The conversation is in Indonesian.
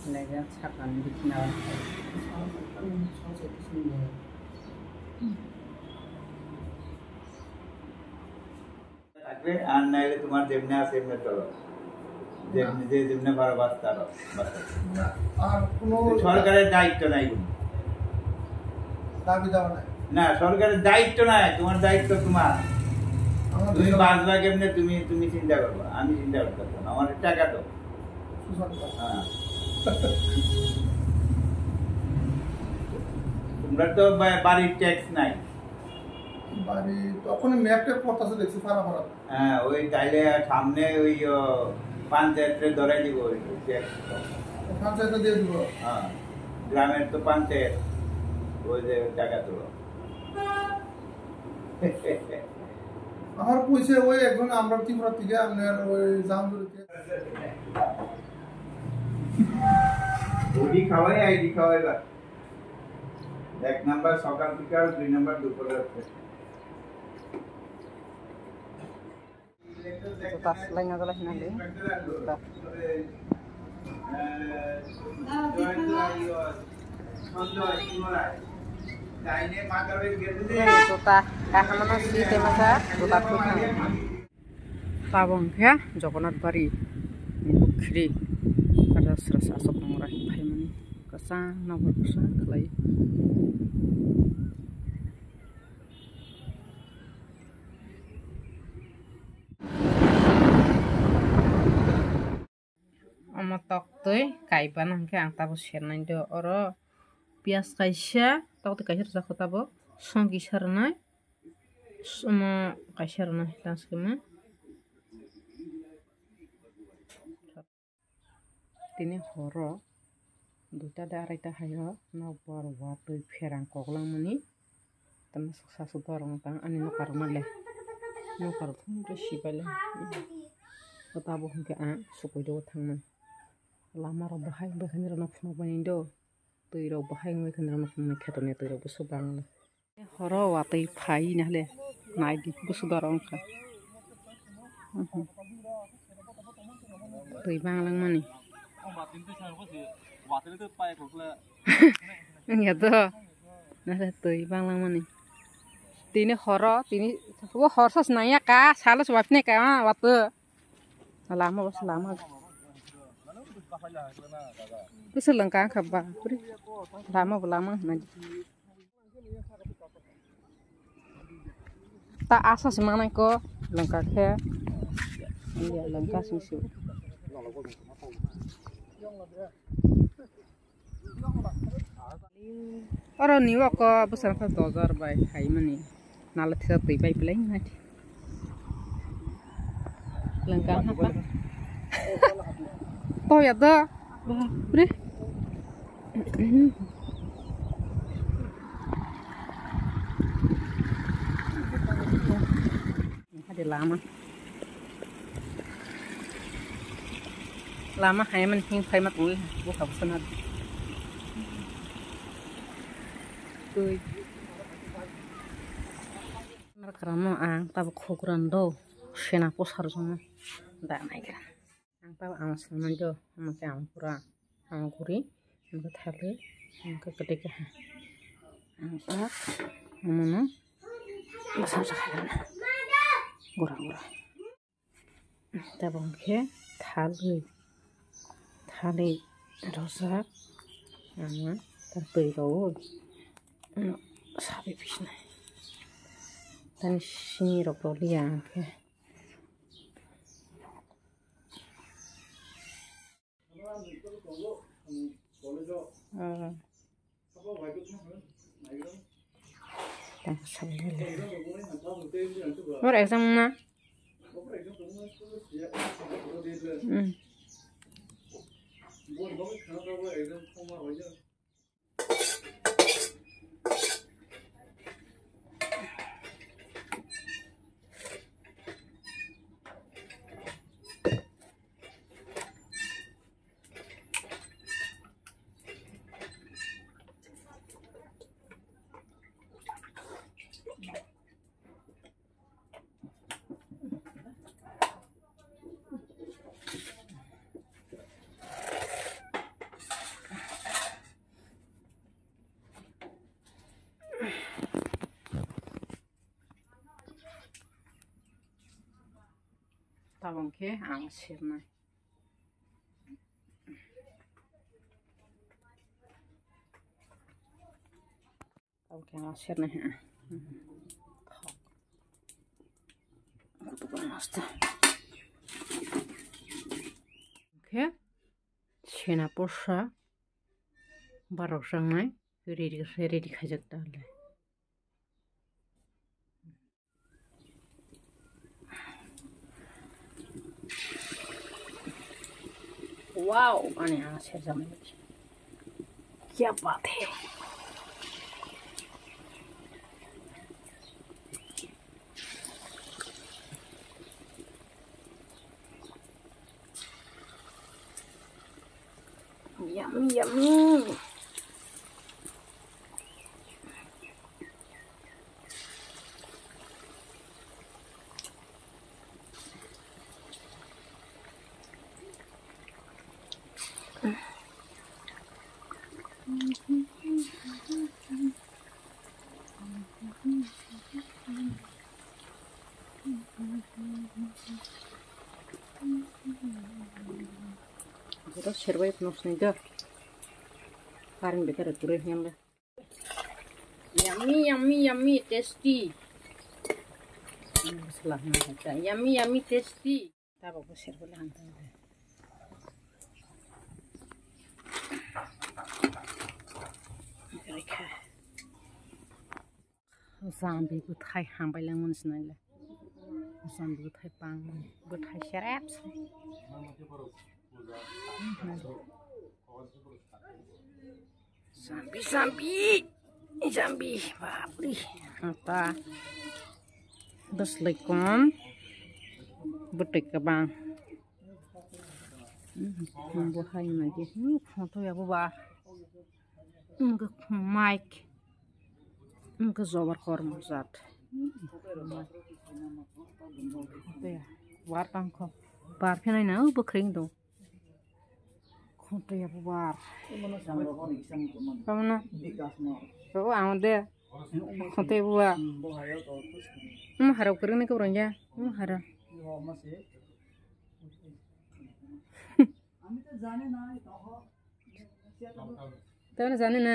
Lega sakan bikinal. থাকবে আর নাইলে তোমার যেমনি আছে এমনি চলো যেমনি যে যেমনি পারো বাঁচতে পারো আর কোনো সরকারের দায়িত্ব নাই কোনো দাবি দেওয়া নাই না সরকারের দায়িত্ব নাই তোমার দায়িত্ব তোমার তুমি বাঁচবা কেমনে তুমি তুমি চিন্তা করবো আমি চিন্তা করতে পারবো না আমার টাকা তো হ্যাঁ তোমরা তো বাড়ির ট্যাক্স নাই বাড়ি তখন ম্যাপটা পড়তেছে দেখছি ফারা ফারা হ্যাঁ ওই তাইলে সামনে ওই পঞ্চায়েতে ধরাই দিব ওই ট্যাক্স পঞ্চায়েতে দিয়ে দিব হ্যাঁ গ্রামের তো পঞ্চায়েত ওই যে টাকা তোলো আমার কইছে ওই একজন আমরা ত্রিপুরা থেকে আপনার ওই জামজুরি থেকে ওডি খাওয়াই আইডি খাওয়াই বা এক নাম্বার সকাল থেকে আর দুই নাম্বার দুপুরে আছে Tas lain adalah nanti. Tuta kahamana si temasa tuta tuta. Tabung ya, Jokonat Bari, Bukri, ada serasa sok murah payment kesang nomor kesang kelai. Tok tuh kaipan angke ang tabu sernai do oro pias kaisya tok tuh kaisya rasa kota bo songki sernai semua kaisya sernai tas kema tini horo duta da arita hayo no bor watu ferang koklang muni temen suksa subarong tang ani no karma le no karthum resibale kota bo angke ang sukoy do thangman lama ro bahai bahkan ro nafsu banindo tui ro bahai bahkan ro nafsu khetone tui ro busu bang horo watai phai nahle nai di busu darong ka tui bang lang mani ya to nahle tui bang lang mani tini horo tini wo horsas naya ka salos wapne ka watu lama bos lama Bisa lengkap apa? Lama nanti. Tak asas mana kok lengkap ya? Iya lengkap susu. Orang ni kok besar kan dolar baik hai mani. Nalat kita tiba baik lain nanti. Lengkap apa? Oh ya dah, bre. Ada lama hai man hing phai mat ui, bu khap sanat. Tui. Mar karamo ang tab khokuran do, sena posar jona. Da nai kan. Tahu amas manjo amake ampura angkuri angka thale angka ketika angka amono besar sekali gurang tabung ke thale rosak ama terpei kau sabi pisna dan sini rokoli angke What exam na? Tabangke ang sirnai. Tabangke ang sirnai ha. Kutukan hasta. Oke. Sena porsa. Barok sangnai. Ready khajak dale. Wow आने यहाँ से जमीन क्या बात है yummy yummy Terus serba itu nusnya paling better turun yang le. Yummy tasty. Salah nak yummy tasty. Tak apa serba lah hantar. Zombie butai hambai langun senai. Zombie butai pang, butai serap. Zombie, babri. Apa? Bus lekon, butai kabang. Buhay lagi. Foto ya buba. Enggak mic. Enggak zobar kormo zat. Ya, war pangko. Bar pernah na bukring do. Konto ya bubar. Kamu na? Kau aman deh. Konto ya bubar. Harap kering ni kau orangnya. Harap. Tahu na जाने ना